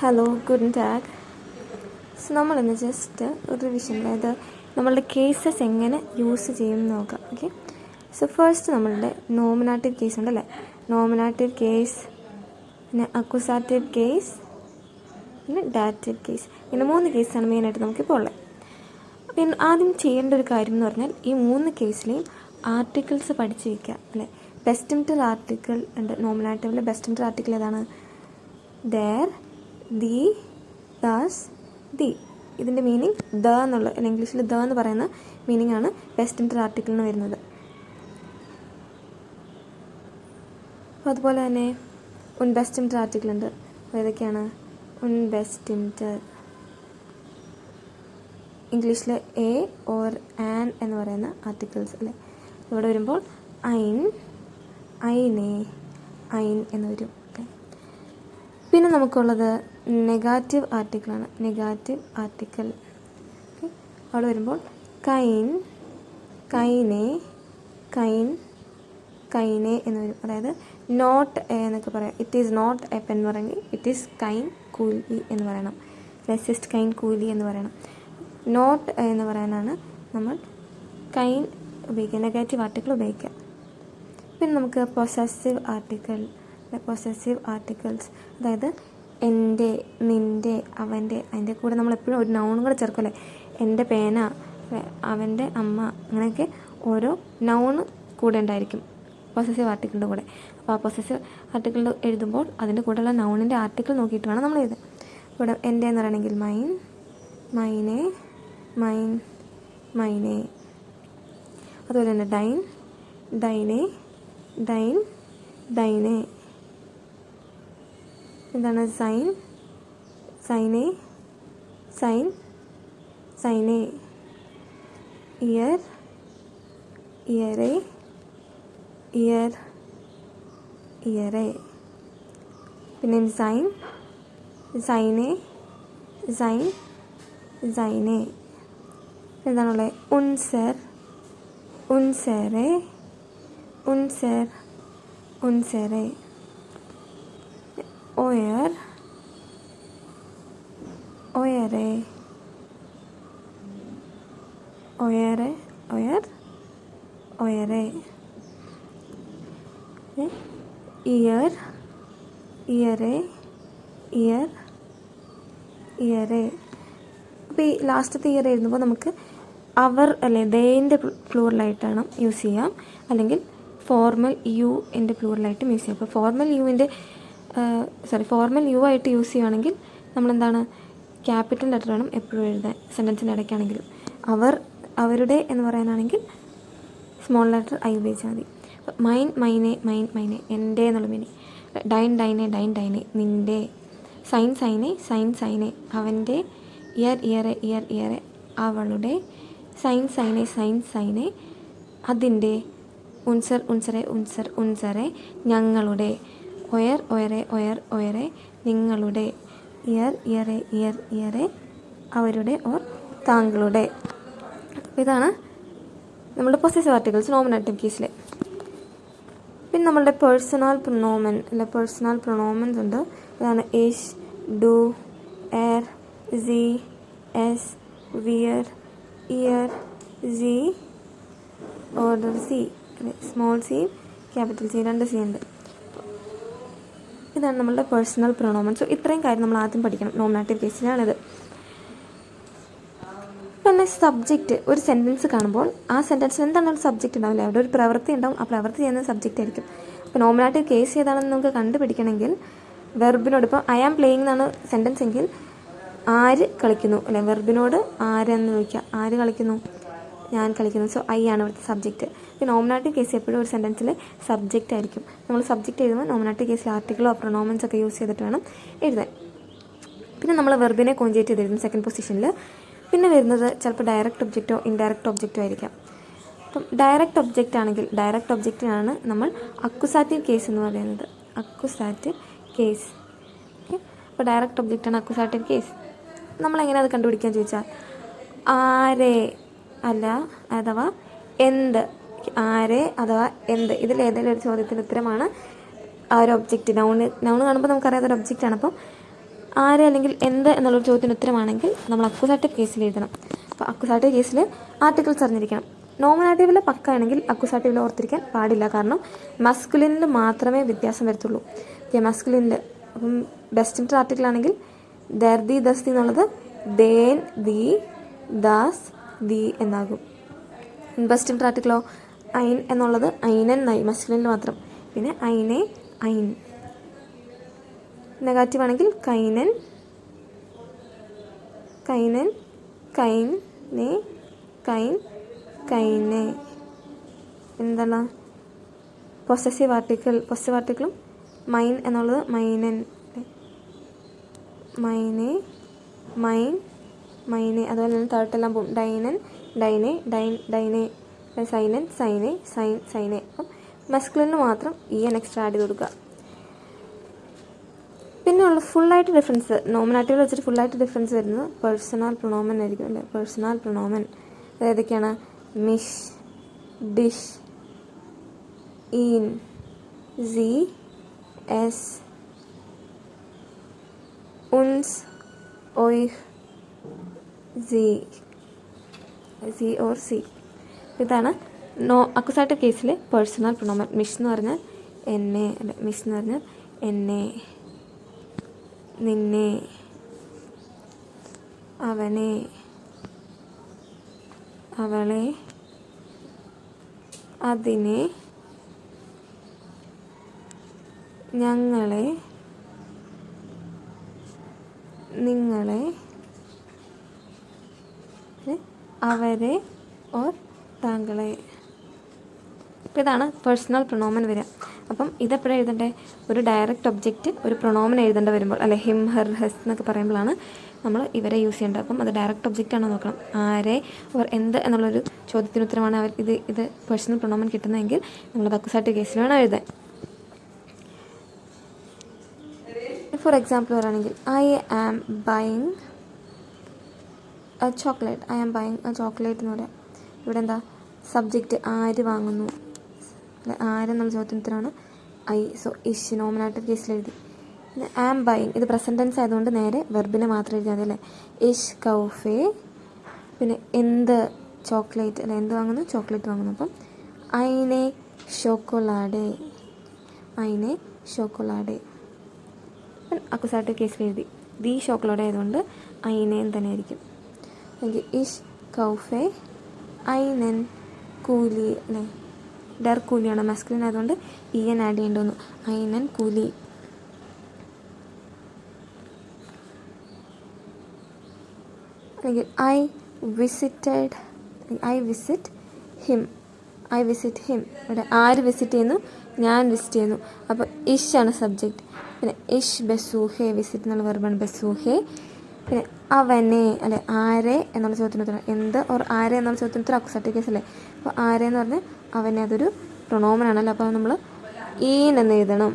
Hello good tag. So നമ്മളിന്ന് just ഒരു revision, അതായത് നമ്മളുടെ കേസസ് എങ്ങനെ യൂസ് ചെയ്യും എന്ന് നോക്കാം. ഓക്കെ, സോ ഫസ്റ്റ് നമ്മളുടെ നോമിനാറ്റീവ് കേസ് ഉണ്ടല്ലേ, നോമിനാറ്റീവ് കേസ്, പിന്നെ അക്യൂസാറ്റീവ് കേസ്, പിന്നെ ഡാറ്റീവ് കേസ്. ഇങ്ങനെ 3 കേസാണ് മെയിനായിട്ട് നമുക്കിപ്പോൾ ഉള്ളത്. പിന്നെ ആദ്യം ചെയ്യേണ്ട ഒരു കാര്യം എന്ന് പറഞ്ഞാൽ ഈ 3 കേസിലെയും ആർട്ടിക്കിൾസ് പഠിച്ച് വയ്ക്കുക അല്ലേ. ബെസ്റ്റ്മിറ്റർ ആർട്ടിക്കിൾ ഉണ്ട് നോമിനാറ്റീവിലെ. ബെസ്റ്റ്മിറ്റർ ആർട്ടിക്കിൾ ഏതാണ്? There, the, Das, the. ഇതിൻ്റെ മീനിങ് ദ എന്നുള്ള, ഇംഗ്ലീഷിൽ ദ എന്ന് പറയുന്ന മീനിങ് ആണ് ബെസ്റ്റ്മിറ്റർ ആർട്ടിക്കിളിന് വരുന്നത്. അപ്പോൾ അതുപോലെ തന്നെ ബെസ്റ്റ്മിറ്റർ ആർട്ടിക്കിൾ ഉണ്ട്. ഏതൊക്കെയാണ്? ബെസ്റ്റ്മിറ്റർ, ഇംഗ്ലീഷിൽ എ ഓർ ആൻ എന്ന് പറയുന്ന ആർട്ടിക്കിൾസ് അല്ലേ. ഇവിടെ വരുമ്പോൾ ഐൻ, ഐനെ, ഐൻ എന്ന് വരും. പിന്നെ നമുക്കുള്ളത് നെഗാറ്റീവ് ആർട്ടിക്കിളാണ്, നെഗാറ്റീവ് ആർട്ടിക്കിൾ. അവിടെ വരുമ്പോൾ കൈൻ, കൈനെ, കൈൻ, കൈനെ എന്ന് വരും. അതായത് നോട്ട് എ എന്നൊക്കെ പറയാം. It is not a pen എന്ന് പറയുമെങ്കിൽ ഇറ്റ് ഈസ് കൈൻ കൂലി എന്ന് പറയണം. റെസിസ്റ്റ് കൈൻ കൂലി എന്ന് പറയണം. നോട്ട് എന്ന് പറയാനാണ് നമ്മൾ കൈൻ ഉപയോഗിക്കുക, നെഗാറ്റീവ് ആർട്ടിക്കിൾ ഉപയോഗിക്കുക. പിന്നെ നമുക്ക് പൊസസീവ് ആർട്ടിക്കിൾ, പൊസസീവ് ആർട്ടിക്കിൾസ്, അതായത് എൻ്റെ, നിൻ്റെ, അവൻ്റെ, അതിൻ്റെ കൂടെ നമ്മളെപ്പോഴും ഒരു നൗണും കൂടെ ചേർക്കുമല്ലേ. എൻ്റെ പേന, അവൻ്റെ അമ്മ, അങ്ങനെയൊക്കെ ഓരോ നൗണ് കൂടെ ഉണ്ടായിരിക്കും പൊസസീവ് ആർട്ടിക്കിളിൻ്റെ കൂടെ. അപ്പോൾ ആ പൊസസീവ് ആർട്ടിക്കിൾ എഴുതുമ്പോൾ അതിൻ്റെ കൂടെയുള്ള നൗണിൻ്റെ ആർട്ടിക്കിൾ നോക്കിയിട്ട് വേണം നമ്മൾ എഴുതാൻ. ഇവിടെ എൻ്റെ എന്ന് പറയണമെങ്കിൽ മൈൻ, മൈനെ, മൈൻ, മൈനെ. അതുപോലെ തന്നെ ഡൈൻ, ഡൈനെ, ഡൈൻ, ഡൈനെ. എന്താണ്? സൈൻ, സൈനെ, സൈൻ, സൈനെ. ഇയർ, ഇയറെ, ഇയർ, ഇയറെ. പിന്നെ സൈൻ, സൈനെ, സൈൻ, സൈനെ. എന്താണുള്ളത്? ഉൻസർ, ഉൻസറെ, ഉൻസർ, ഉൻസറെ. ഒയർ, ഒയറെ, ഒയറെ, ഒയർ, ഒയറെ. ഇയർ, ഇയറെ, ഇയർ, ഇയറെ. അപ്പോൾ ഈ ലാസ്റ്റത്തെ ഇയർ എഴുതുമ്പോൾ നമുക്ക് അവർ അല്ലെ ദേൻ്റെ പ്ലൂറലായിട്ടാണ് യൂസ് ചെയ്യാം, അല്ലെങ്കിൽ ഫോർമൽ യു എൻ്റെ പ്ലൂറലായിട്ടും യൂസ് ചെയ്യാം. അപ്പോൾ ഫോർമൽ യു ആയിട്ട് യൂസ് ചെയ്യുകയാണെങ്കിൽ നമ്മളെന്താണ്, ക്യാപിറ്റൽ ലെറ്റർ വേണം എപ്പോഴും എഴുതാൻ സെൻറ്റൻസിൻ്റെ ഇടയ്ക്കാണെങ്കിലും. അവർ, അവരുടെ എന്ന് പറയാനാണെങ്കിൽ സ്മോൾ ലെറ്റർ ഐ ഉപയോഗിച്ചാൽ മതി. മൈൻ, മൈനെ, മൈൻ, മൈനെ, എൻ്റെ എന്നുള്ള മീനിങ്. ഡൈൻ, ഡൈനെ, ഡൈൻ, ഡൈനെ, നിൻ്റെ. സൈൻ, സൈനെ, സൈൻ, സൈനെ, അവൻ്റെ. ഇയർ, ഇയറെ, ഇയർ, ഇയറെ, അവളുടെ. സൈൻ, സൈനെ, സൈൻ, സൈനെ, അതിൻ്റെ. ഉൻസർ, ഉൻസറെ, ഉൻസർ, ഉൻസറെ, ഞങ്ങളുടെ. ഒയർ, ഒയറെ, ഒയർ, ഒയറെ, നിങ്ങളുടെ. ഇയർ, ഇയറെ, ഇയർ, ഇയറെ, അവരുടെ ഓർ താങ്കളുടെ. അപ്പോൾ ഇതാണ് നമ്മളുടെ പൊസസീവ് ആർട്ടിക്കിൾസ് നോമിനേറ്റീവ് കേസിൽ. പിന്നെ നമ്മളുടെ പേഴ്സണൽ പ്രൊനോമൻ അല്ല, പേഴ്സണൽ പ്രൊനോമൻസ് ഉണ്ട്. അതാണ് ഇഷ്, ഡു, എർ, സി, എസ്, വിയർ, ഇയർ, സി, ഓർഡർ സി, സ്മോൾ സി, ക്യാപിറ്റൽ സി, 2 സി ഉണ്ട്. ഇതാണ് നമ്മളുടെ പേഴ്സണൽ പ്രൊനോമൻ. സോ ഇത്രയും കാര്യം നമ്മൾ ആദ്യം പഠിക്കണം നോമിനേറ്റീവ് കേസിലാണിത്. പിന്നെ സബ്ജക്റ്റ്, ഒരു സെൻറ്റൻസ് കാണുമ്പോൾ ആ സെൻറ്റൻസിൽ എന്താണ് സബ്ജക്റ്റ് ഉണ്ടാവില്ല, അവിടെ ഒരു പ്രവൃത്തി ഉണ്ടാവും, ആ പ്രവൃത്തി ചെയ്യുന്ന സബ്ജക്റ്റ് ആയിരിക്കും. അപ്പോൾ നോമിനേറ്റീവ് കേസ് ഏതാണെന്ന് നമുക്ക് കണ്ടുപിടിക്കണമെങ്കിൽ വെർബിനോട്, ഇപ്പോൾ ഐ ആം പ്ലേയിങ് എന്നാണ് സെൻറ്റൻസ് എങ്കിൽ ആര് കളിക്കുന്നു അല്ലെ, വെർബിനോട് ആരെന്ന് ചോദിക്കുക, ആര് കളിക്കുന്നു, ഞാൻ കളിക്കുന്നു. സോ ഐ ആണ് ഇവിടുത്തെ സബ്ജക്റ്റ്. ഈ നോമിനേറ്റീവ് കേസ് എപ്പോഴും ഒരു സെൻറ്റൻസിൽ സബ്ജക്റ്റ് ആയിരിക്കും. നമ്മൾ സബ്ജക്റ്റ് എഴുതുമ്പോൾ നോമിനേറ്റീവ് കേസിൽ ആർട്ടിക്കിളോ പ്രൊനോമൻസ് ഒക്കെ യൂസ് ചെയ്തിട്ട് വേണം എഴുതാൻ. പിന്നെ നമ്മൾ വെർബിനെ കോൺജുഗേറ്റ് ചെയ്തിരുന്നു സെക്കൻഡ് പൊസിഷനിൽ. പിന്നെ വരുന്നത് ചിലപ്പോൾ ഡയറക്റ്റ് ഒബ്ജക്റ്റോ ഇൻഡയറക്റ്റ് ഒബ്ജക്റ്റോ ആയിരിക്കാം. അപ്പം ഡയറക്റ്റ് ഒബ്ജക്റ്റ് ആണെങ്കിൽ ഡയറക്റ്റ് ഒബ്ജക്റ്റിനാണ് നമ്മൾ അക്യൂസാറ്റീവ് കേസ് എന്ന് പറയുന്നത്. അക്യൂസാറ്റീവ് കേസ്. ഓക്കെ, അപ്പോൾ ഡയറക്റ്റ് ഒബ്ജക്റ്റാണ് അക്യൂസാറ്റീവ് കേസ്. നമ്മളെങ്ങനെ അത് കണ്ടുപിടിക്കാൻ ചോദിച്ചാൽ ആരെ അല്ല അഥവാ എന്ത്, ആരെ അഥവാ എന്ത്, ഇതിലേതെങ്കിലും ഒരു ചോദ്യത്തിൻ്റെ ഉത്തരമാണ് ആ ഒരു ഒബ്ജക്റ്റ്. നൗണ് കാണുമ്പോൾ നമുക്കറിയാതൊരു ഒബ്ജക്റ്റാണ്. അപ്പം ആരെ അല്ലെങ്കിൽ എന്ത് എന്നുള്ളൊരു ചോദ്യത്തിന് ഉത്തരമാണെങ്കിൽ നമ്മൾ അക്യൂസാറ്റീവ് കേസിൽ എഴുതണം. അപ്പോൾ അക്യൂസാറ്റീവ് കേസിൽ ആർട്ടിക്കിൾസ് അറിഞ്ഞിരിക്കണം. നോമിനാറ്റീവിൽ പക്കാണെങ്കിൽ അക്യൂസാറ്റീവിൽ ഓർത്തിരിക്കാൻ പാടില്ല. കാരണം മസ്കുലിനിൽ മാത്രമേ വ്യത്യാസം വരത്തുള്ളൂ. മസ്കുലിനിൽ അപ്പം ബെസ്റ്റ് ഇൻറ്റർ ആർട്ടിക്കിൾ ആണെങ്കിൽ ദർ ദി ദസ് ദി എന്നുള്ളത് ദേൻ ദി ദാസ് ദി എന്നാകും. ബെസ്റ്റ് ഇൻറ്റർ ആർട്ടിക്കിളോ ഐൻ എന്നുള്ളത് ഐനൻ നൈ മസ്കുലിനിൽ മാത്രം. പിന്നെ ഐനെ ഐൻ. നെഗറ്റീവ് ആണെങ്കിൽ കൈനൻ കൈനൻ കൈൻ നെ കൈൻ കൈനെ. എന്താണ് പൊസസീവ് ആർട്ടിക്കിളും മൈൻ എന്നുള്ളത് മൈനൻ മൈനെ മൈൻ മൈനെ. അതുപോലെ തന്നെ തേർട്ടെല്ലാം പോകും. ഡൈനൻ ഡൈനെ ഡൈൻ ഡൈനെ സൈനൻ സൈനെ സൈൻ സൈനെ. അപ്പം മസ്കുലിന് മാത്രം EN എക്സ്ട്രാ ആഡ് ചെയ്ത് കൊടുക്കുക. പിന്നെ ഉള്ള ഫുള്ളായിട്ട് ഡിഫറൻസ് നോമിനാറ്റീവിൽ വെച്ചിട്ട് ഫുള്ളായിട്ട് ഡിഫറൻസ് വരുന്നത് പേഴ്സണൽ പ്രൊണോമൻ ആയിരിക്കും അല്ലേ. പേഴ്സണൽ പ്രൊണോമൻ ഏതൊക്കെയാണ്? മിഷ്, ഡിഷ്, ഈൻ, സി, എസ്, ഉൻസ്, ഒയ്ഹ്, സി ഓർ സി. ഇതാണ് അക്യൂസാറ്റീവ് കേസിലെ പേഴ്സണൽ പ്രൊണോമൻ. മിഷ് എന്ന് പറഞ്ഞാൽ എന്നെ അല്ലെ. മിഷ് എന്ന് പറഞ്ഞാൽ എന്നെ, നിന്നെ, അവനെ, അവളെ, അതിനെ, ഞങ്ങളെ, നിങ്ങളെ, അവരെ ഓർ താങ്കളെ. അപ്പോൾ ഇതാണ് പേഴ്സണൽ പ്രൊണോമൻ വരിക. അപ്പം ഇതെപ്പോഴും എഴുതണ്ടേ? ഒരു ഡയറക്റ്റ് ഒബ്ജക്റ്റ് ഒരു പ്രൊണോമൻ എഴുതേണ്ട വരുമ്പോൾ അല്ലെ. ഹിം, ഹെർ, ഹെസ് എന്നൊക്കെ പറയുമ്പോഴാണ് നമ്മൾ ഇവരെ യൂസ് ചെയ്യേണ്ടത്. അപ്പം അത് ഡയറക്റ്റ് ഒബ്ജക്റ്റ് ആണോ നോക്കണം. ആരെ ഓർ എന്ത് എന്നുള്ളൊരു ചോദ്യത്തിന് ഉത്തരമാണ് അവർ ഇത് പേഴ്സണൽ പ്രൊണോമൻ കിട്ടുന്നതെങ്കിൽ നമ്മളത് അക്യൂസാറ്റീവ് കേസിൽ വേണം എഴുതാൻ. ഫോർ എക്സാമ്പിൾ പറയുകയാണെങ്കിൽ I am buying a chocolate. I am buying a chocolate എന്ന് പറയാം. ഇവിടെ എന്താ സബ്ജക്റ്റ് ആര് വാങ്ങുന്നു, ആരെന്നുള്ള ചോദ്യത്തിന് ഉത്തരമാണ് ഐ. സോ ഇഷ് നോമിനാറ്റീവ് കേസിൽ എഴുതി. പിന്നെ ആം ബൈയിങ് ഇത് പ്രസൻറ്റ് ടെൻസ് ആയതുകൊണ്ട് നേരെ വെർബിനെ മാത്രം എഴുതിയാൽ മതി അല്ലേ. ഇഷ് കൗഫേ. പിന്നെ എന്ത് ചോക്ലേറ്റ് അല്ലെ, എന്ത് വാങ്ങുന്നു? ചോക്ലേറ്റ് വാങ്ങുന്നു. അപ്പം ഐനെ ഷോക്കോലാഡെ, ഐനെ ഷോക്കോലാഡെ. അക്യൂസാറ്റീവ് കേസിൽ എഴുതി. ദി ഷോക്കോലാഡെ ആയതുകൊണ്ട് ഐനേൻ തന്നെ ആയിരിക്കും. അല്ലെങ്കിൽ ഇഷ് കൗഫേ ഐനൻ കൂലി അല്ലേ. ഡർ കൂലിയാണ് മസ്കുലിൻ ആയതുകൊണ്ട് EN ആഡ് ചെയ്യേണ്ടി വന്നു. ഐനൻ കൂലി. അല്ലെങ്കിൽ I visit him. I visit him. ഇവിടെ ആര് വിസിറ്റ് ചെയ്യുന്നു? ഞാൻ വിസിറ്റ് ചെയ്യുന്നു. അപ്പോൾ ഇഷ് ആണ് സബ്ജക്റ്റ്. പിന്നെ ഇഷ് ബസൂഹെ വിസിറ്റ് എന്നുള്ള വെർബാണ് ബസൂഹെ. പിന്നെ അവനെ അല്ലെ ആരെ എന്നുള്ള ചോദ്യത്തിന് ഉത്തരം എന്ത് ഓർ ആരെ എന്നുള്ള ചോദ്യത്തിന് ഉത്തരം അക്യൂസാറ്റീവ് കേസ് അല്ലേ. അപ്പോൾ ആരെ എന്ന് പറഞ്ഞാൽ അവനെ അതൊരു പ്രൊണോമൻ ആണല്ലോ. അപ്പോൾ നമ്മൾ ഈൻ എന്ന് എഴുതണം.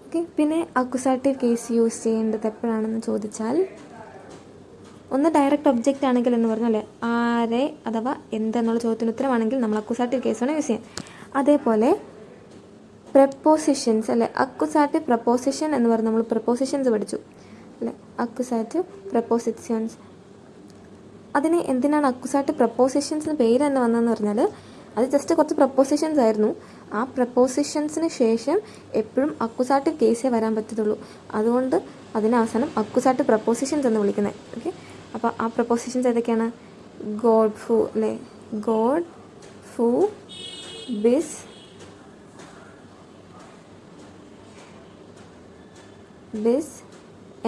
ഓക്കെ. പിന്നെ അക്യൂസാറ്റീവ് കേസ് യൂസ് ചെയ്യേണ്ടത് എപ്പോഴാണെന്ന് ചോദിച്ചാൽ ഒന്ന് ഡയറക്റ്റ് ഒബ്ജക്റ്റ് ആണെങ്കിൽ എന്ന് പറഞ്ഞാൽ ആരെ അഥവാ എന്തെന്നുള്ള ചോദ്യത്തിന് ഉത്തരമാണെങ്കിൽ നമ്മൾ അക്യൂസാറ്റീവ് കേസാണ് യൂസ് ചെയ്യാൻ. അതേപോലെ പ്രപ്പോസിഷൻസ് അല്ലെ. അക്യൂസാറ്റീവ് പ്രപ്പോസിഷൻ എന്ന് പറഞ്ഞാൽ നമ്മൾ പ്രപ്പോസിഷൻസ് പഠിച്ചു അല്ലെ. അക്യൂസാറ്റീവ് പ്രപ്പോസിഷൻസ്. അതിന് എന്തിനാണ് അക്യൂസാറ്റീവ് പ്രപ്പോസിഷൻസ് എന്ന് പേര് തന്നെ വന്നതെന്ന് പറഞ്ഞാൽ അത് ജസ്റ്റ് കുറച്ച് പ്രപ്പോസിഷൻസ് ആയിരുന്നു. ആ പ്രപ്പോസിഷൻസിന് ശേഷം എപ്പോഴും അക്യൂസാറ്റീവ് കേസേ വരാൻ പറ്റത്തുള്ളൂ. അതുകൊണ്ട് അതിന് അവസാനം അക്യൂസാറ്റീവ് പ്രപ്പോസിഷൻസ് എന്ന് വിളിക്കുന്നത്. ഓക്കെ. അപ്പോൾ ആ പ്രപ്പോസിഷൻസ് ഏതൊക്കെയാണ്? ഗോഡ് ഫു അല്ലേ. ഗോഡ് ഫു ബിസ് ബിസ്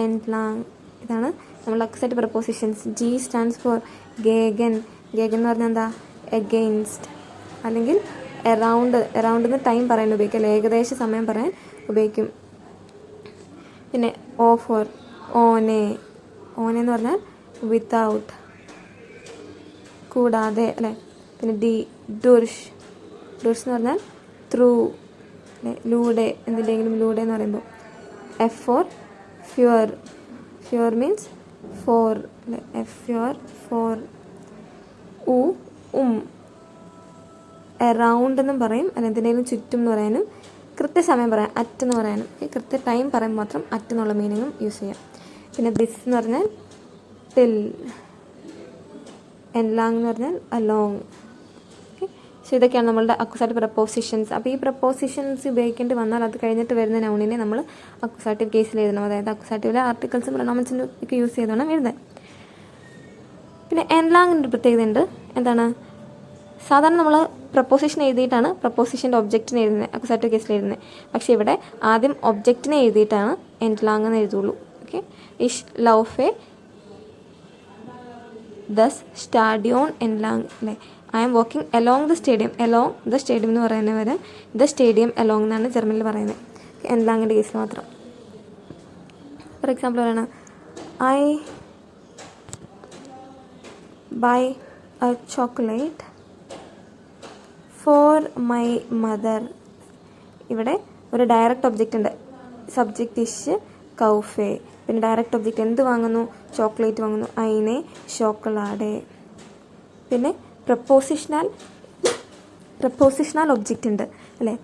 എൻപ്ലാങ്. ഇതാണ് നമ്മൾ accusative prepositions. G stands for ഗേഗൻ. ഗേഗൻ എന്ന് പറഞ്ഞാൽ എന്താ? എഗെയിൻസ്റ്റ്. അല്ലെങ്കിൽ എറൗണ്ടിന്ന് ടൈം പറയാൻ ഉപയോഗിക്കും അല്ലെ. ഏകദേശ സമയം പറയാൻ ഉപയോഗിക്കും. പിന്നെ O ഫോർ ഓനെ. ഓനെ എന്ന് പറഞ്ഞാൽ വിത്തൗട്ട് കൂടാതെ അല്ലേ. പിന്നെ D ഡുർഷ്. ഡുർഷ് എന്ന് പറഞ്ഞാൽ ത്രൂ അല്ലെ. ലൂടെ എന്തിൻ്റെങ്കിലും ലൂടെ എന്ന് പറയുമ്പോൾ. F ഫോർ ഫ്യുവർ. ഫ്യുവർ മീൻസ് ഫോർ അല്ലെ. F ഫ്യുവർ ഫോർ. എറൗണ്ട് എന്നും പറയും അല്ല. എന്തിനേലും ചുറ്റും എന്ന് പറയാനും കൃത്യസമയം പറയാം, അറ്റ് എന്ന് പറയാനും. കൃത്യ ടൈം പറയുമ്പോൾ മാത്രം അറ്റ് എന്നുള്ള മീനിങ്ങും യൂസ് ചെയ്യാം. പിന്നെ ദിസ് എന്ന് പറഞ്ഞാൽ ടിൽ, എൻലാങ് എന്ന് പറഞ്ഞാൽ അലോങ്. ഓക്കെ, സോ ഇതൊക്കെയാണ് നമ്മളുടെ അക്യൂസാറ്റീവ് പ്രപ്പോസിഷൻസ്. അപ്പോൾ ഈ പ്രപ്പോസിഷൻസ് ഉപയോഗിക്കേണ്ടി വന്നാൽ അത് കഴിഞ്ഞിട്ട് വരുന്ന നൗണിനെ നമ്മൾ അക്യൂസാറ്റീവ് കേസിൽ എഴുതണം. അതായത് അക്യൂസാറ്റീവിലെ ആർട്ടിക്കിൾസും പ്രൊനൗമൻസിനും ഒക്കെ യൂസ് ചെയ്തോണം എഴുതാൻ. പിന്നെ എൻലാങ്ങിൻ്റെ പ്രത്യേകത ഉണ്ട്. എന്താണ്? സാധാരണ നമ്മൾ പ്രപ്പോസിഷൻ എഴുതിയിട്ടാണ് പ്രപ്പോസിഷൻ്റെ ഒബ്ജക്റ്റിനെ എഴുതുന്നത്, അക്യൂസാറ്റീവ് കേസിൽ എഴുതുന്നത്. പക്ഷേ ഇവിടെ ആദ്യം ഒബ്ജക്റ്റിനെ എഴുതിയിട്ടാണ് എൻലാങ് എന്ന് എഴുതുള്ളൂ. ഓക്കെ, ഇഷ് ലൗഫെ ദസ് സ്റ്റേഡിയോൺ എൻലാങ് അല്ലേ. I am walking along the stadium. Along the stadium എന്ന് പറയുന്നത് വരെ ദ സ്റ്റേഡിയം അലോങ് എന്നാണ് ജർമ്മനിൽ പറയുന്നത്. എൻലാങ്ങിൻ്റെ കേസിൽ മാത്രം. ഫോർ എക്സാമ്പിൾ പറയണം, I buy a chocolate for my mother. ഇവിടെ ഒരു ഡയറക്റ്റ് ഒബ്ജക്റ്റ് ഉണ്ട്, സബ്ജക്റ്റ് ഇഷ് കൗഫെ. പിന്നെ ഡയറക്റ്റ് ഒബ്ജക്റ്റ് എന്ത് വാങ്ങുന്നു? ചോക്ലേറ്റ് വാങ്ങുന്നു. ഐനെ ചോക്കളാടെ. പിന്നെ പ്രപ്പോസിഷണൽ ഒബ്ജക്റ്റ് ഉണ്ട് അല്ലേ,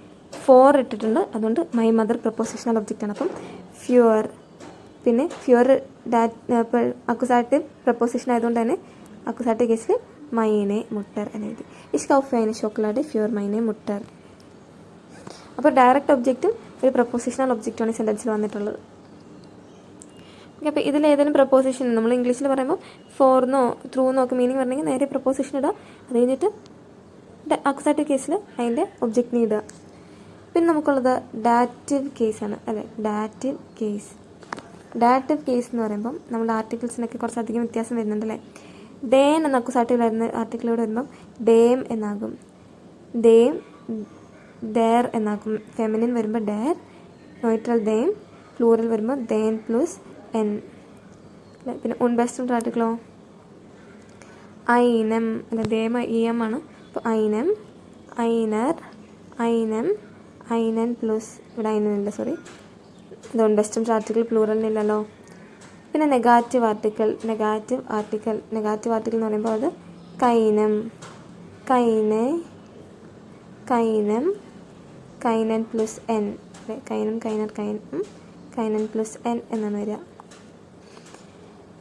ഫോർ ഇട്ടിട്ടുണ്ട്, അതുകൊണ്ട് മൈ മദർ പ്രപ്പോസിഷണൽ ഒബ്ജക്റ്റാണ്. അപ്പം ഫ്യൂർ. പിന്നെ ഫ്യൂർ അക്യൂസാറ്റീവ് പ്രപ്പോസിഷൻ ആയതുകൊണ്ട് തന്നെ അക്യൂസാറ്റീവ് കേസിൽ മൈനെ മുട്ടർ എന്നെഴുതി. ഇഷ് കൗഫെ ഐനെ ചോക്കളാടെ ഫ്യൂർ മൈനെ മുട്ടർ. അപ്പോൾ ഡയറക്റ്റ് ഒബ്ജക്റ്റും ഒരു പ്രപ്പോസിഷണൽ ഒബ്ജക്റ്റുമാണ് ഈ സെൻറ്റൻസിൽ വന്നിട്ടുള്ളത്. അപ്പോൾ ഇതിലേതെങ്കിലും പ്രപ്പോസിഷൻ നമ്മൾ ഇംഗ്ലീഷിൽ പറയുമ്പോൾ ഫോർന്നോ ത്രൂന്നോ ഒക്കെ മീനിങ് പറഞ്ഞെങ്കിൽ നേരെ പ്രപ്പോസിഷൻ ഇടുക. അത് കഴിഞ്ഞിട്ട് അക്യൂസാറ്റീവ് കേസിൽ അതിൻ്റെ ഒബ്ജക്റ്റിനെ ഇടുക. പിന്നെ നമുക്കുള്ളത് ഡാറ്റീവ് കേസാണ് അല്ലേ. ഡാറ്റീവ് കേസ് എന്ന് പറയുമ്പം നമ്മുടെ ആർട്ടിക്കിൾസിനൊക്കെ കുറച്ചധികം വ്യത്യാസം വരുന്നുണ്ടല്ലേ. ദേൻ എന്ന അക്യൂസാറ്റീവ് വരുന്ന ആർട്ടിക്കിളോട് വരുമ്പം ഡേം എന്നാകും, ദേം ഡേർ എന്നാകും. ഫെമിനിൻ വരുമ്പോൾ ഡേർ, ന്യൂട്രൽ ദേം, പ്ലൂറൽ വരുമ്പോൾ ദേൻ പ്ലസ് എൻ. പിന്നെ ഉൺബെസ്റ്റ് ആർട്ടിക്കിളോ ഐനം അല്ല, ദേം ഇ എം ആണ്. അപ്പോൾ ഐനം, ഐനർ, ഐനം, ഐനൻ പ്ലസ് ഇവിടെ ഐനനില്ല, സോറി, ഇത് ഉൺബെസ്റ്റ് ആർട്ടിക്കിൾ പ്ലൂറലിനില്ലല്ലോ. പിന്നെ നെഗാറ്റീവ് ആർട്ടിക്കിൾ എന്ന് പറയുമ്പോൾ അത് കൈനം, കൈനെ, കൈനം, കൈനൻ പ്ലസ് എൻ. കൈനം, കൈനർ, കൈനൻ പ്ലസ് എൻ എന്നാണ് വരിക.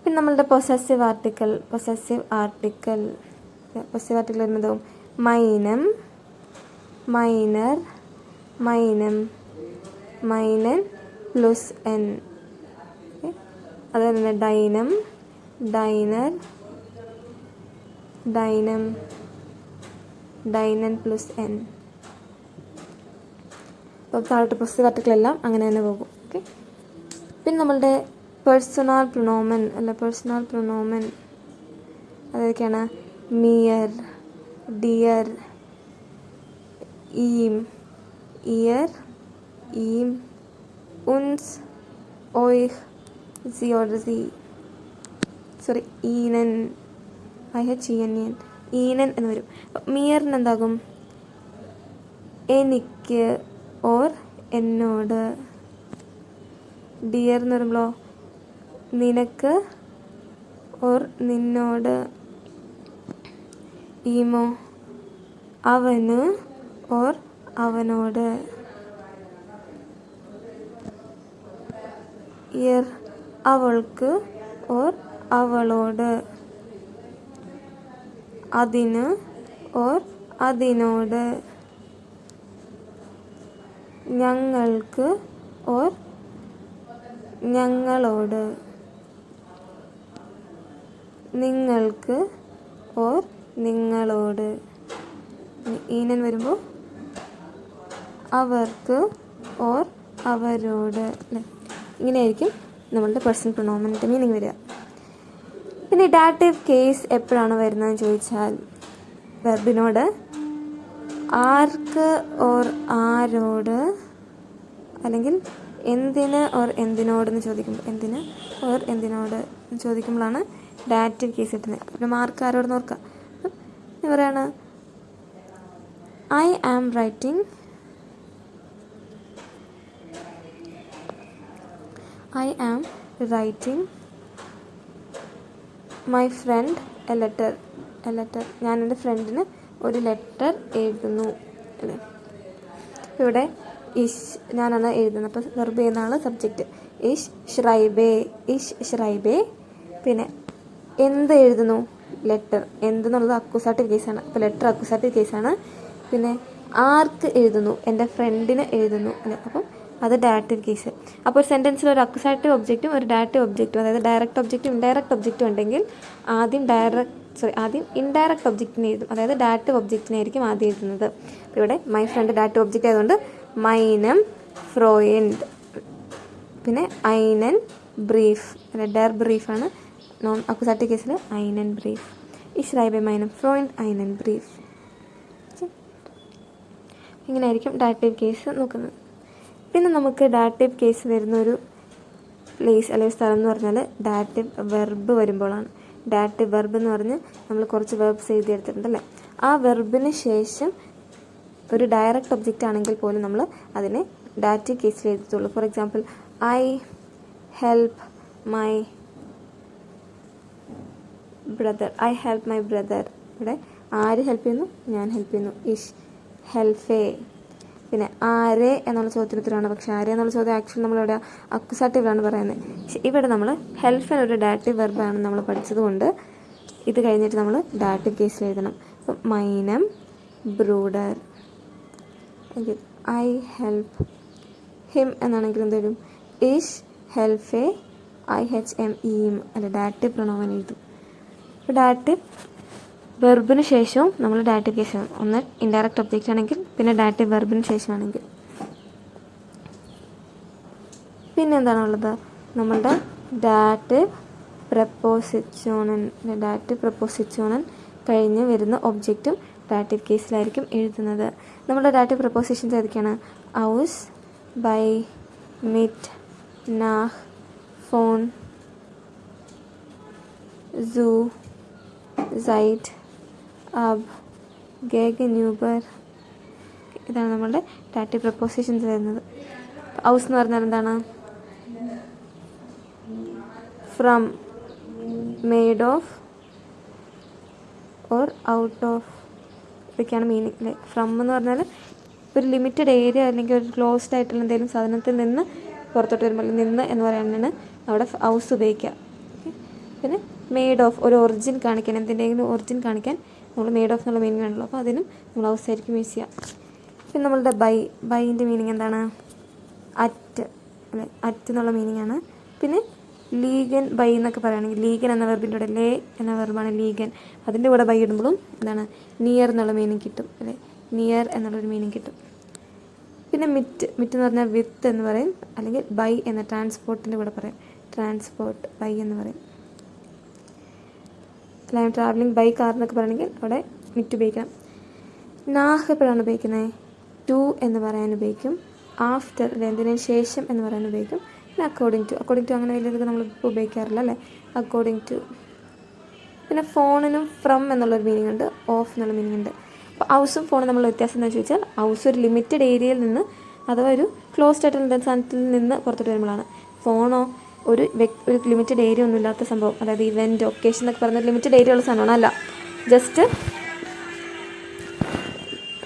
പിന്നെ നമ്മളുടെ പൊസസീവ് ആർട്ടിക്കിൾ വരുന്നതും മൈനം, മൈനർ, മൈനം, മൈനൻ പ്ലസ് എൻ. അതുപോലെ തന്നെ ഡൈനം, ഡൈനർ, ഡൈനം, ഡൈനൻ പ്ലസ് എൻ. അപ്പോൾ താഴോട്ട് പൊസസീവ് ആർട്ടിക്കിളെല്ലാം അങ്ങനെ തന്നെ പോകും. ഓക്കെ, പിന്നെ നമ്മളുടെ പേഴ്സണൽ പ്രൊനോമൻ അതൊക്കെയാണ് മിയർ, ഡിയർ, ഈം, ഇയർ, ഈം, ഉൻസ്, ഓയ്ഹ്, സി ഓർഡർ സി, സോറി ഈനൻ, IHENN, ഈനൻ എന്ന് വരും. മിയറിന് എന്താകും? എനിക്ക് ഓർ എന്നോട്. ഡിയർ എന്ന് പറയുമ്പോഴോ നിനക്ക് ഓർ നിന്നോട്. ഈമോ അവന് ഓർ അവനോട്. ഇയർ അവൾക്ക് ഓർ അവളോട്. അതിന് ഓർ അതിനോട്. ഞങ്ങൾക്ക് ഓർ ഞങ്ങളോട്. നിങ്ങൾക്ക് ഓർ നിങ്ങളോട്. ഈനൻ വരുമ്പോൾ അവർക്ക് ഓർ അവരോട് അല്ലേ. ഇങ്ങനെയായിരിക്കും നമ്മളുടെ പേഴ്സണൽ പ്രൊനോമൻ്റെ മീനിങ് വരിക. പിന്നെ ഡാറ്റീവ് കേസ് എപ്പോഴാണ് വരുന്നതെന്ന് ചോദിച്ചാൽ വെർബിനോട് ആർക്ക് ഓർ ആരോട് അല്ലെങ്കിൽ എന്തിന് ഓർ എന്തിനോടെന്ന് ചോദിക്കുമ്പോൾ എന്തിന് ഓർ എന്തിനോട് ചോദിക്കുമ്പോഴാണ് ഡാറ്റീവ് കേസ് കിട്ടുന്നത്. പിന്നെ മാർക്ക് ആരോടെന്ന് ഓർക്കുക. എന്ന് പറയാണ് I am writing my friend a letter. ഞാൻ എൻ്റെ ഫ്രണ്ടിന് ഒരു ലെറ്റർ എഴുതുന്നു അല്ലേ. ഇവിടെ ഇഷ് ഞാനാണ് എഴുതുന്നത്. അപ്പോൾ വെർബ് ചെയ്യുന്ന ആൾ സബ്ജക്റ്റ്. ഇഷ് ഷ്രൈബേ, ഇഷ് ഷ്രൈബേ. പിന്നെ എന്ത് എഴുതുന്നു, ലെറ്റർ. എന്തെന്നുള്ളത് അക്യൂസാറ്റീവ് കേസാണ്, അപ്പോൾ ലെറ്റർ അക്യൂസാറ്റീവ് കേസാണ്. പിന്നെ ആർക്ക് എഴുതുന്നു, എൻ്റെ ഫ്രണ്ടിന് എഴുതുന്നു അല്ലേ, അപ്പം അത് ഡയറക്റ്റീവ് കേസ്. അപ്പോൾ ഒരു സെൻറ്റൻസിൽ ഒരു അക്യൂസാറ്റീവ് ഒബ്ജക്റ്റും ഒരു ഡയറക്റ്റീവ് ഒബ്ജക്റ്റും, അതായത് ഡയറക്റ്റ് ഒബ്ജക്റ്റും ഇൻഡയറക്റ്റ് ഒബ്ജക്റ്റും ഉണ്ടെങ്കിൽ ആദ്യം ഇൻഡയറക്റ്റ് ഒബ്ജക്റ്റിനെ എഴുതും, അതായത് ഡയറക്റ്റീവ് ഒബ്ജക്റ്റിനെ ആയിരിക്കും ആദ്യം എഴുതുന്നത്. അപ്പോൾ ഇവിടെ മൈ ഫ്രണ്ട് ഡയറക്റ്റീവ് ഒബ്ജക്റ്റ് ആയതുകൊണ്ട് മൈനം ഫ്രോയിൻഡ്. പിന്നെ ഐനൻ ബ്രീഫ്, അല്ലെ ഡെർ ബ്രീഫാണ് നോൺ അക്യൂസാറ്റീവ് കേസിൽ ഐനൻ ബ്രീഫ്. ഇഷ് ഷ്രൈബെ മൈനം ഫ്രോയിൻഡ് ഐനൻ ബ്രീഫ്. ഇങ്ങനെയായിരിക്കും ഡയറക്റ്റീവ് കേസ് നോക്കുന്നത്. പിന്നെ നമുക്ക് ഡയറക്റ്റീവ് കേസ് വരുന്നൊരു പ്ലേസ് അല്ലെങ്കിൽ സ്ഥലം എന്ന് പറഞ്ഞാൽ ഡയറക്റ്റീവ് വെർബ് വരുമ്പോഴാണ്. ഡയറക്റ്റീവ് വെർബ് എന്ന് പറഞ്ഞ് നമ്മൾ കുറച്ച് വെർബ്സ് എഴുതിയെടുത്തിട്ടുണ്ടല്ലേ, ആ വെർബിന് ശേഷം ഒരു ഡയറക്റ്റ് ഒബ്ജക്റ്റ് ആണെങ്കിൽ പോലും നമ്മൾ അതിനെ ഡയറക്റ്റീവ് കേസിൽ എഴുതത്തുള്ളൂ. For example I help my brother, I help my brother. ഇവിടെ ആര് ഹെൽപ്പ് ചെയ്യുന്നു, ഞാൻ ഹെൽപ്പ് ചെയ്യുന്നു. ഇഷ് ഹെൽഫേ. പിന്നെ ആരെ എന്നുള്ള ചോദ്യത്തിന് ഉത്തരമാണ്, പക്ഷേ ആരെ എന്നുള്ള ചോദ്യം ആക്ച്വലി നമ്മളിവിടെ അക്യൂസാറ്റീവിലാണ് പറയുന്നത്. പക്ഷേ ഇവിടെ നമ്മൾ ഹെൽഫിനൊരു ഡയറക്റ്റീവ് വെർബാണ് നമ്മൾ പഠിച്ചതുകൊണ്ട് ഇത് കഴിഞ്ഞിട്ട് നമ്മൾ ഡയറക്റ്റീവ് കേസിൽ എഴുതണം. അപ്പം മൈനം ബ്രൂഡർ, ഐ ഹെൽപ്പ് ഹിം എന്നാണെങ്കിൽ എന്ത് വരും, ഇഷ് ഹെൽഫേ IHMEM അല്ല ഡയറക്റ്റീവ് പ്രൊനൗമൻ എഴുതും. അപ്പോൾ ഡയറക്റ്റീവ് വെർബിന് ശേഷവും നമ്മൾ ഡയറക്റ്റീവ് കേസ് ആണ്. ഒന്ന് ഇൻഡയറക്റ്റ് ഒബ്ജക്റ്റ് ആണെങ്കിൽ, പിന്നെ ഡയറക്റ്റീവ് വെർബിന് ശേഷമാണെങ്കിൽ. പിന്നെ എന്താണുള്ളത്, നമ്മളുടെ ഡയറക്റ്റീവ് പ്രപ്പോസിഷണൻ കഴിഞ്ഞ് വരുന്ന ഒബ്ജക്റ്റും ഡയറക്റ്റീവ് കേസിലായിരിക്കും എഴുതുന്നത്. നമ്മുടെ ഡയറക്റ്റീവ് പ്രപ്പോസിഷൻസ് ഏതൊക്കെയാണ്, ഔസ്, ബൈ, മിറ്റ്, നാഹ്, ഫോൺ, സൂ, സൈറ്റ്, അബ്, ഗേഗന്യൂബർ. ഇതാണ് നമ്മളുടെ ഡയറക്റ്റീവ് പ്രപ്പോസിഷൻസ് വരുന്നത്. ഔസ് എന്ന് പറഞ്ഞാൽ എന്താണ്, from, made of, or out of, ഇതൊക്കെയാണ് മീനിങ് അല്ലേ. ഫ്രം എന്ന് പറഞ്ഞാൽ ഒരു ലിമിറ്റഡ് ഏരിയ അല്ലെങ്കിൽ ഒരു ക്ലോസ്ഡ് ആയിട്ടുള്ള എന്തെങ്കിലും സാധനത്തിൽ നിന്ന് പുറത്തോട്ട് വരുമ്പോൾ നിന്ന് എന്ന് പറയാനാണ് അവിടെ ഔസ് ഉപയോഗിക്കുക. പിന്നെ മെയ്ഡ് ഓഫ്, ഒരു ഒറിജിൻ കാണിക്കാൻ, എന്തിൻ്റെങ്കിലും ഒറിജിൻ കാണിക്കാൻ നമ്മൾ മെയ്ഡ് ഓഫ് എന്നുള്ള മീനിങ് ആണല്ലോ, അപ്പോൾ അതിനും നമ്മൾ ഔസ് ആയിരിക്കും യൂസ് ചെയ്യുക. പിന്നെ നമ്മളുടെ ബൈൻ്റെ മീനിങ് എന്താണ്, അറ്റ് അല്ലെ, അറ്റ് എന്നുള്ള മീനിങ് ആണ്. പിന്നെ ലീഗൻ ബൈ എന്നൊക്കെ പറയുകയാണെങ്കിൽ ലീഗൻ എന്ന വെർബിൻ്റെ കൂടെ ലേ എന്ന വെർബാണ് ലീഗൻ, അതിൻ്റെ കൂടെ ബൈ ഇടുമ്പോഴും എന്താണ് നിയർ എന്നുള്ള മീനിങ് കിട്ടും അല്ലേ, നിയർ എന്നുള്ളൊരു മീനിങ് കിട്ടും. പിന്നെ മിറ്റ് എന്ന് പറഞ്ഞാൽ വിത്ത് എന്ന് പറയും, അല്ലെങ്കിൽ ബൈ എന്ന ട്രാൻസ്പോർട്ടിൻ്റെ കൂടെ പറയും, ട്രാൻസ്പോർട്ട് ബൈ എന്ന് പറയും. അല്ല ട്രാവലിംഗ് ബൈ കാർ എന്നൊക്കെ പറയണമെങ്കിൽ അവിടെ മിറ്റ് ഉപയോഗിക്കണം. നാഹ് എപ്പോഴാണ് ഉപയോഗിക്കുന്നത്, ടു എന്ന് പറയാൻ ഉപയോഗിക്കും, ആഫ്റ്റർ എന്തിനു ശേഷം എന്ന് പറയാൻ ഉപയോഗിക്കും. പിന്നെ അക്കോർഡിംഗ് ടു അങ്ങനെ വലിയതൊക്കെ നമ്മളിപ്പോൾ ഉപയോഗിക്കാറില്ല അല്ലേ, അക്കോർഡിംഗ് ടു. പിന്നെ ഫോണിനും ഫ്രം എന്നുള്ളൊരു മീനിങ് ഉണ്ട്, ഓഫ് എന്നുള്ള മീനിങ് ഉണ്ട്. അപ്പോൾ ഔസും ഫോണും നമ്മൾ വ്യത്യാസം എന്താണെന്ന് ചോദിച്ചാൽ, ഔസ് ഒരു ലിമിറ്റഡ് ഏരിയയിൽ നിന്ന് അഥവാ ഒരു ക്ലോസ്ഡ് ആയിട്ടുള്ള സാധനത്തിൽ നിന്ന് പുറത്തോട്ട് വരുമ്പോഴാണ്. ഫോണോ ഒരു ലിമിറ്റഡ് ഏരിയ ഒന്നും ഇല്ലാത്ത സംഭവം, അതായത് ഇവൻറ്റ് ഒക്കേഷൻ എന്നൊക്കെ പറഞ്ഞാൽ ലിമിറ്റഡ് ഏരിയ ഉള്ള സാധനമാണ്, അല്ല ജസ്റ്റ്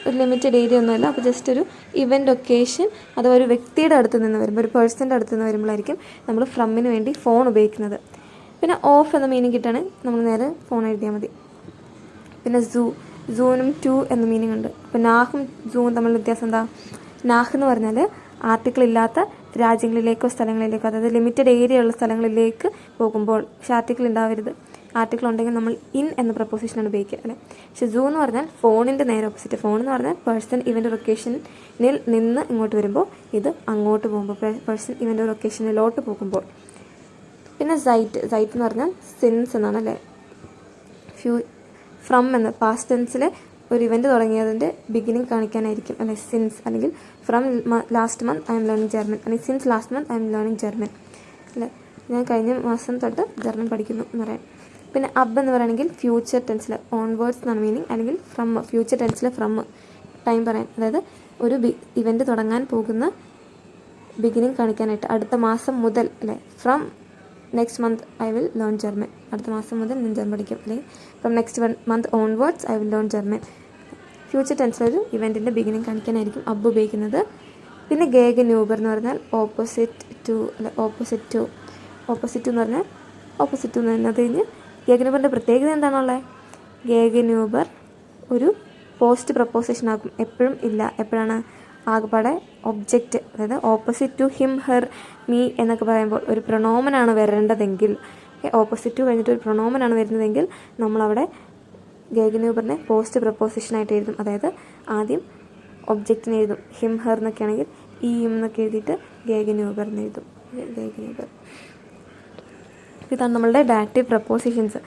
ഒരു ലിമിറ്റഡ് ഏരിയ ഒന്നുമല്ല. അപ്പോൾ ജസ്റ്റ് ഒരു ഇവൻറ്റ് ഒക്കേഷൻ അഥവാ ഒരു വ്യക്തിയുടെ അടുത്ത് നിന്ന് വരുമ്പോൾ, ഒരു പേഴ്സൻ്റെ അടുത്ത് നിന്ന് വരുമ്പോഴായിരിക്കും നമ്മൾ ഫ്രമ്മിന് വേണ്ടി ഫോൺ ഉപയോഗിക്കുന്നത്. പിന്നെ ഓഫ് എന്ന മീനിങ് കിട്ടാണ് നമ്മൾ നേരെ ഫോൺ എഴുതിയാൽ മതി. പിന്നെ സൂനും ടു എന്ന മീനിങ് ഉണ്ട്. അപ്പോൾ നാഹും സൂവും തമ്മിൽ വ്യത്യാസം എന്താ, നാഹ് എന്ന് പറഞ്ഞാൽ ആർട്ടിക്കിൾ ഇല്ലാത്ത രാജ്യങ്ങളിലേക്കോ സ്ഥലങ്ങളിലേക്കോ, അതായത് ലിമിറ്റഡ് ഏരിയ ഉള്ള സ്ഥലങ്ങളിലേക്ക് പോകുമ്പോൾ, പക്ഷേ ആർട്ടിക്കിൾ ഉണ്ടാവരുത്. ആർട്ടിക്കിൾ ഉണ്ടെങ്കിൽ നമ്മൾ ഇൻ എന്ന പ്രപ്പോസിഷനാണ് ഉപയോഗിക്കുക അല്ലേ. പക്ഷേ സൂ എന്ന് പറഞ്ഞാൽ ഫോണിൻ്റെ നേരെ ഓപ്പോസിറ്റ്. ഫോൺ എന്ന് പറഞ്ഞാൽ പേഴ്സൺ ഇവൻ്റ് ലൊക്കേഷനിൽ നിന്ന് ഇങ്ങോട്ട് വരുമ്പോൾ, ഇത് അങ്ങോട്ട് പോകുമ്പോൾ, പേഴ്സൺ ഇവൻ്റ് ലൊക്കേഷനിലോട്ട് പോകുമ്പോൾ. പിന്നെ സൈറ്റ് എന്ന് പറഞ്ഞാൽ സിൻസ് എന്നാണ് അല്ലേ. ഫ്രം എന്ന് പാസ്റ്റ് ടെൻസിൽ ഒരു ഇവൻറ്റ് തുടങ്ങിയതിൻ്റെ ബിഗിനിങ് കാണിക്കാനായിരിക്കും അല്ലെ സിൻസ്, അല്ലെങ്കിൽ from last month I'm learning German, അല്ലെങ്കിൽ since last month I'm learning German അല്ലേ, ഞാൻ കഴിഞ്ഞ മാസം തൊട്ട് ജർമ്മൻ പഠിക്കുന്നു എന്ന് പറയാം. പിന്നെ അബ് എന്ന് പറയുകയാണെങ്കിൽ ഫ്യൂച്ചർ ടെൻസിൽ ഓൺവേർഡ്സ് എന്നാണ് മീനിങ്, അല്ലെങ്കിൽ ഫ്രം ഫ്യൂച്ചർ ടെൻസിൽ ഫ്രം ടൈം പറയാൻ, അതായത് ഒരു ഇവൻറ്റ് തുടങ്ങാൻ പോകുന്ന ബിഗിനിങ് കാണിക്കാനായിട്ട്, അടുത്ത മാസം മുതൽ അല്ലേ. From next month I will learn German, അടുത്ത മാസം മുതൽ ഞാൻ ജർമ്മൻ പഠിക്കും, അല്ലെങ്കിൽ from next month onwards I will learn German. Future ടെൻസിലൊരു ഇവൻറ്റിൻ്റെ ബിഗിനിങ് കാണിക്കാനായിരിക്കും അബ് ഉപയോഗിക്കുന്നത്. പിന്നെ ഗേഗന്യൂബർ എന്ന് പറഞ്ഞാൽ ഓപ്പോസിറ്റ് ടു എന്ന് പറഞ്ഞാൽ ഓപ്പോസിറ്റ് എന്ന് പറഞ്ഞാൽ അത് കഴിഞ്ഞ് ഗേഗന്യൂബറിൻ്റെ പ്രത്യേകത എന്താണുള്ളത്? ഗേഗന്യൂബർ ഒരു പോസ്റ്റ് പ്രപ്പോസിഷൻ ആക്കും. എപ്പോഴും ഇല്ല. എപ്പോഴാണ്? ആകെപ്പാടെ ഒബ്ജക്റ്റ്, അതായത് opposite to him, her, me എന്നൊക്കെ പറയുമ്പോൾ ഒരു പ്രൊണോമനാണ് വരേണ്ടതെങ്കിൽ, ഓപ്പോസിറ്റ് ടു കഴിഞ്ഞിട്ട് ഒരു പ്രൊണോമനാണ് വരുന്നതെങ്കിൽ നമ്മളവിടെ ഗേഗന്യൂബറിനെ പോസ്റ്റ് പ്രപ്പോസിഷനായിട്ട് എഴുതും. അതായത് ആദ്യം ഒബ്ജക്റ്റിന് എഴുതും. ഹിം, ഹെർ എന്നൊക്കെ ആണെങ്കിൽ എന്നൊക്കെ എഴുതിയിട്ട് ഗേഗന്യൂബർ എന്ന് എഴുതും. ഗേഗന്യൂബർ. ഇതാണ് നമ്മളുടെ ഡാറ്റീവ് പ്രപ്പോസിഷൻസ്.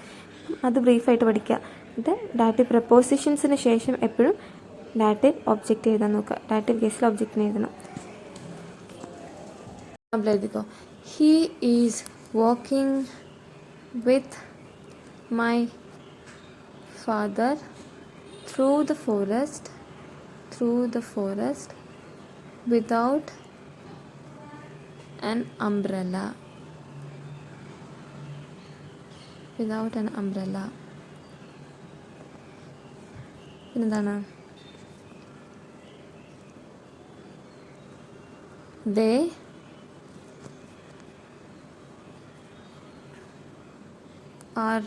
അത് ബ്രീഫായിട്ട് പഠിക്കുക. എന്നിട്ട് ഡാറ്റീവ് പ്രപ്പോസിഷൻസിന് ശേഷം എപ്പോഴും ഡാറ്റീവ് ഒബ്ജക്റ്റ് എഴുതാൻ നോക്കുക. ഡാറ്റീവ് കേസിൽ ഒബ്ജക്റ്റിന് എഴുതണം. എഴുതിക്കോ. He is walking with my father through the forest without an umbrella. പിന്നെന്താണ്? they are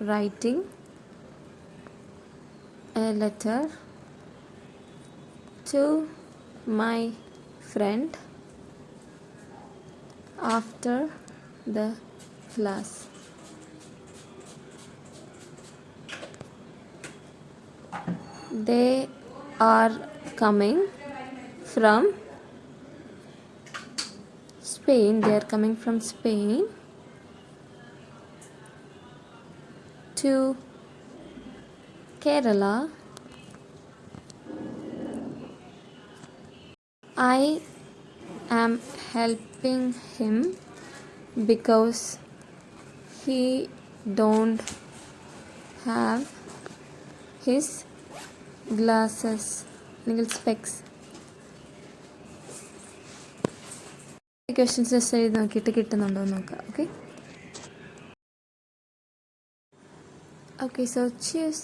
writing a letter to my friend after the class. They are coming from Spain. To Kerala. I am helping him because he don't have his glasses അല്ലെങ്കിൽ specs. Questions just എഴുതി നോക്കിയിട്ട് കിട്ടുന്നുണ്ടോ എന്ന് നോക്കാം. Okay, so cheers.